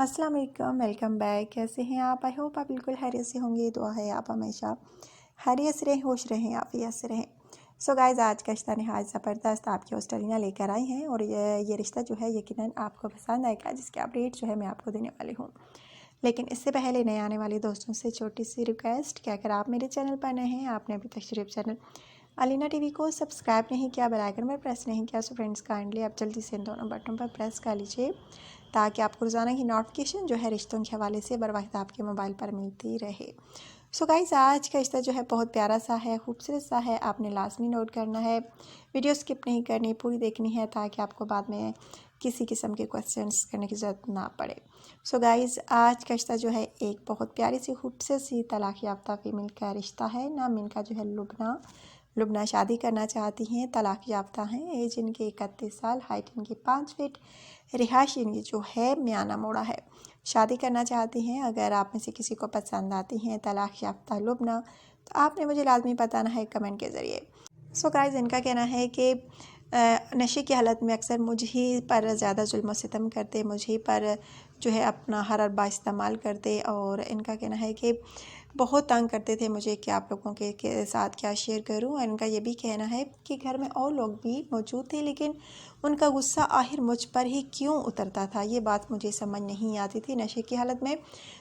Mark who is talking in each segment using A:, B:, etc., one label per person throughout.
A: अस्सलाम वालेकुम, welcome back. कैसे हैं आप? आई होप आप बिल्कुल खैरियत से होंगे। दुआ है आप हमेशा खैरियत से रहें, खुश रहें, आफियत से रहें। सो गाइज़, आज का रिश्ता नहायत ज़बरदस्त आपकी होस्ट अलीना लेकर आई हैं और ये रिश्ता जो है यकीनन आपको पसंद आएगा, जिसके अपडेट जो है मैं आपको देने वाली हूँ। लेकिन इससे पहले नए आने वाले दोस्तों से छोटी सी रिक्वेस्ट कि अगर आप मेरे चैनल पर नए हैं, आपने अभी तक सिर्फ चैनल अलीना टीवी को सब्सक्राइब नहीं किया, बेल आइकन पर प्रेस नहीं किया, सो फ्रेंड्स काइंडली आप जल्दी से इन दोनों बटनों पर प्रेस कर लीजिए ताकि आपको रोज़ाना की नोटिफिकेशन जो है रिश्तों के हवाले से बर वक्त आपके मोबाइल पर मिलती रहे। सो गाइस, आज का रिश्ता जो है बहुत प्यारा सा है, खूबसूरत सा है। आपने लाजमी नोट करना है, वीडियो स्किप नहीं करनी, पूरी देखनी है ताकि आपको बाद में किसी किस्म के क्वेश्चंस करने की ज़रूरत ना पड़े। सो गाइस, आज का रिश्ता जो है एक बहुत प्यारी सी खूबसूरत सी तलाक याफ्ता फीमेल का रिश्ता है। नाम इनका जो है लुबना शादी करना चाहती हैं, तलाक याफ्ता हैं, एज इनकी 31 साल, हाइट इनकी 5 फीट, रिहाइश इनकी जो है मियाना मोड़ा है। शादी करना चाहती हैं। अगर आप में से किसी को पसंद आती हैं तलाक याफ्ता लुबना, तो आपने मुझे लाजमी बताना है कमेंट के ज़रिए। सो गाइस, इनका कहना है कि नशे की हालत में अक्सर मुझ ही पर ज़्यादा जुल्म सितम करते, मुझ ही पर जो है अपना हर अरबा इस्तेमाल करते और इनका कहना है कि बहुत तंग करते थे मुझे कि आप लोगों के साथ क्या शेयर करूं। और इनका ये भी कहना है कि घर में और लोग भी मौजूद थे, लेकिन उनका गुस्सा आखिर मुझ पर ही क्यों उतरता था, ये बात मुझे समझ नहीं आती थी। नशे की हालत में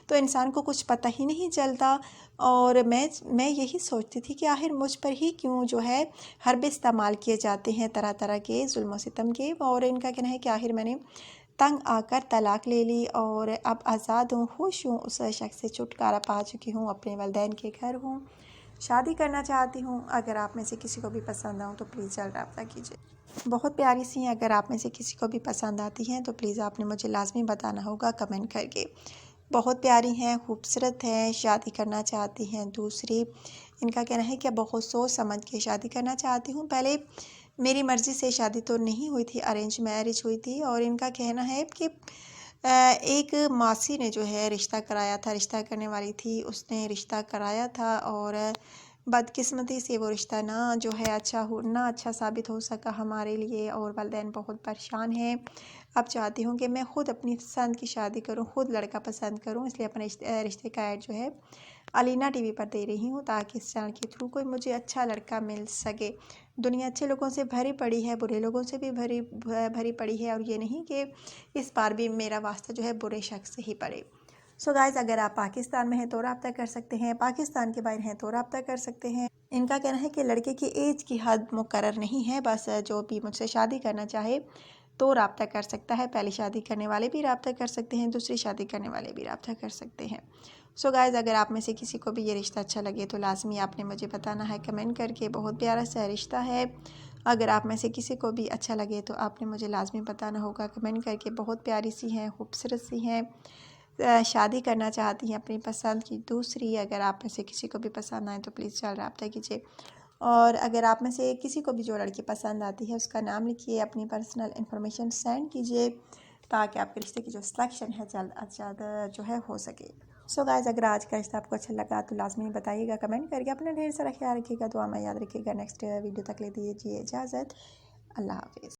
A: तो इंसान को कुछ पता ही नहीं चलता और मैं यही सोचती थी कि आखिर मुझ पर ही क्यों जो है हरबे इस्तेमाल किए जाते हैं, तरह तरह के जुल्म सितम के। और इनका कहना है कि आखिर मैंने तंग आकर तलाक ले ली और अब आज़ाद हूँ, खुश हूँ, उस शख्स से छुटकारा पा चुकी हूँ, अपने वालिदैन के घर हूँ, शादी करना चाहती हूँ। अगर आप में से किसी को भी पसंद आऊँ तो प्लीज़ जल्द रब्ता कीजिए। बहुत प्यारी सी हैं। अगर आप में से किसी को भी पसंद आती हैं तो प्लीज़ आपने मुझे लाजमी बताना होगा कमेंट करके। बहुत प्यारी हैं, खूबसूरत हैं, शादी करना चाहती हैं। दूसरी, इनका कहना है कि बहुत सोच समझ के शादी करना चाहती हूँ। पहले मेरी मर्ज़ी से शादी तो नहीं हुई थी, अरेंज मैरिज हुई थी। और इनका कहना है कि एक मासी ने जो है रिश्ता कराया था, रिश्ता करने वाली थी, उसने रिश्ता कराया था और बदकिस्मती से वो रिश्ता ना अच्छा साबित हो सका हमारे लिए और वालिदैन बहुत परेशान हैं। अब चाहती हूँ कि मैं ख़ुद अपनी पसंद की शादी करूँ, ख़ुद लड़का पसंद करूँ, इसलिए अपने रिश्ते का ऐड जो है अलीना टीवी पर दे रही हूँ ताकि इस चैनल के थ्रू कोई मुझे अच्छा लड़का मिल सके। दुनिया अच्छे लोगों से भरी पड़ी है, बुरे लोगों से भी भरी पड़ी है और ये नहीं कि इस बार भी मेरा वास्ता जो है बुरे शख्स से ही पड़े। सो गाइज़, अगर आप पाकिस्तान में हैं तो रब्ता कर सकते हैं, पाकिस्तान के बाहर हैं तो रब्ता कर सकते हैं। इनका कहना है कि लड़के की एज की हद मुकर्रर नहीं है, बस जो भी मुझसे शादी करना चाहे तो रब्ता कर सकता है। पहली शादी करने वाले भी रब्ता कर सकते हैं, दूसरी शादी करने वाले भी रब्ता कर सकते हैं। सो गाइज़, अगर आप में से किसी को भी ये रिश्ता अच्छा लगे तो लाजमी आपने मुझे बताना है कमेंट करके। बहुत प्यारा सा रिश्ता है। अगर आप में से किसी को भी अच्छा लगे तो आपने मुझे लाजमी बताना होगा कमेंट करके। बहुत प्यारी सी हैं, खूबसूरत सी हैं, शादी करना चाहती हैं अपनी पसंद की। दूसरी, अगर आप में से किसी को भी पसंद आए तो प्लीज़ चल रब्ता कीजिए। और अगर आप में से किसी को भी जो लड़की पसंद आती है उसका नाम लिखिए, अपनी पर्सनल इन्फॉर्मेशन सेंड कीजिए ताकि आपके रिश्ते की जो सिलेक्शन है जल्द जो है हो सके। सो गाइस, अगर आज का रिश्ता आपको अच्छा लगा तो लाजमी बताइएगा कमेंट करके। अपना ढेर सारा ख्याल रखिएगा, दुआ में याद रखिएगा। नेक्स्ट वीडियो तक ले दीजिए इजाज़त। अल्लाह हाफिज़।